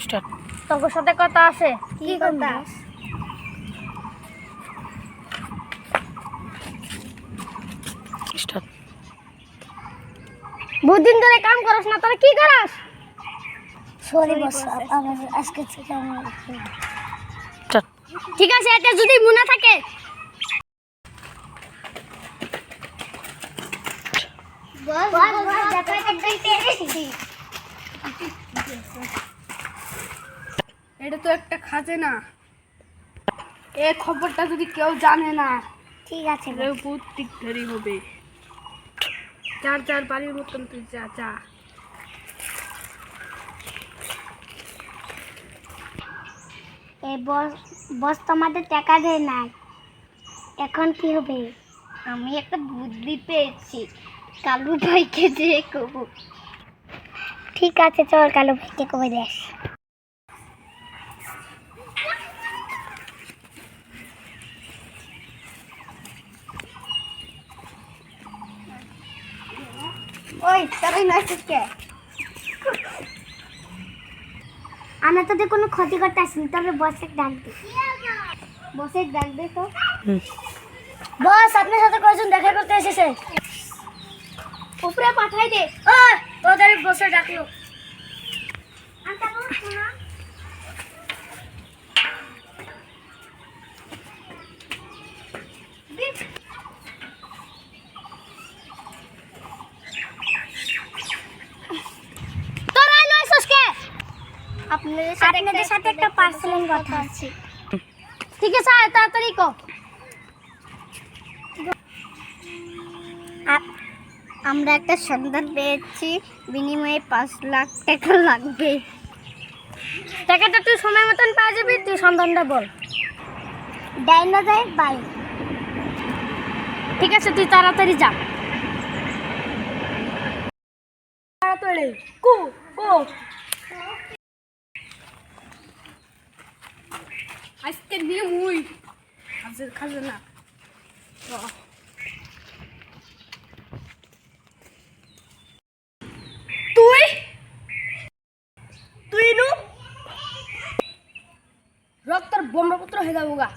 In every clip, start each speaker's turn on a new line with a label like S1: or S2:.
S1: Start.
S2: তোর সাথে কথা আছে। কি কথা?
S1: স্টার্ট।
S2: বহুত দিন ধরে কাম করছ না, তোরা কি করস?
S3: সরি বস, আমার আজকে থেকে আমি
S1: স্টার্ট।
S2: ঠিক আছে, এটা যদি মনে থাকে।
S3: বস ব্যাপারটা দেখতে এসেছি।
S4: এটা তো একটা খাজানা। এই খবরটা যদি কেউ জানে না,
S3: ঠিক আছে
S4: তাহলে বহুত দেরি হবে। চার চার বাড়ির মতন তুই যা যা।
S3: এই বস তোমাদের টাকা দেয় নাই, এখন কি হবে?
S2: আমি একটা বুদ্ধি পেয়েছি, কালু ভাইকে দিয়ে কব।
S3: ঠিক আছে, চল কালো ভাইকে কবে দেখ।
S2: ওই তারাই নাইছিস কে?
S3: আমরা তোদের কোনো ক্ষতি করতে আসিনি, তবে বসের ডাক দে।
S2: বসে ডাক দে তো।
S3: বস আপনার সাথে কয়জন দেখা করতে এসেছে?
S2: উপরে পাঠাই দে। ওই তোদের বসে ডাকলো। তোরাই লইছস কে?
S3: আপনাদের সাথে একটা পার্সোনাল কথা আছে।
S2: ঠিক আছে, আয় তাড়াতাড়ি কর।
S3: আমরা একটা সন্ধান পেয়েছি, বিনিময়ে 5 লাখ টাকা লাগবে।
S2: টাকাটা তুই সময় মতন পেয়ে যাবি, তুই সন্ধানটা বল।
S3: ডাইনোসরের বাড়ি।
S2: ঠিক আছে, তুই তাড়াতাড়ি যা।
S4: তাড়াতাড়ি কো কো। আজকে নিয়ে মুই খাজানা। তুই তুই নু রক্তের ব্রহ্মপুত্র হয়ে যাবো গা।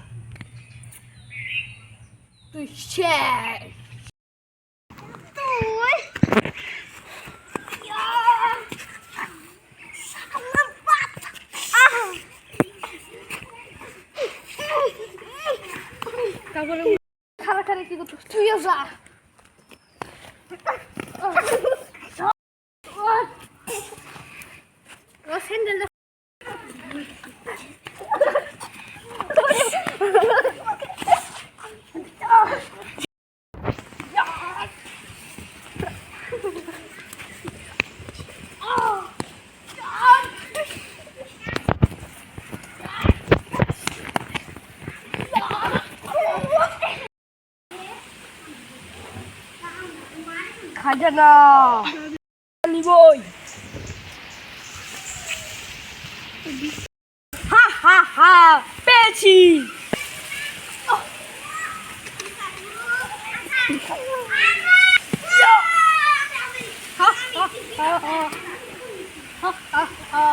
S4: তুই শেষ। তারপরে খারা খারা কি করতো, তুইও যা। ও স্যান্ডেল খাজানা নিবই। হা হা হা, পেয়েছি। হা হা হা হা হা হা।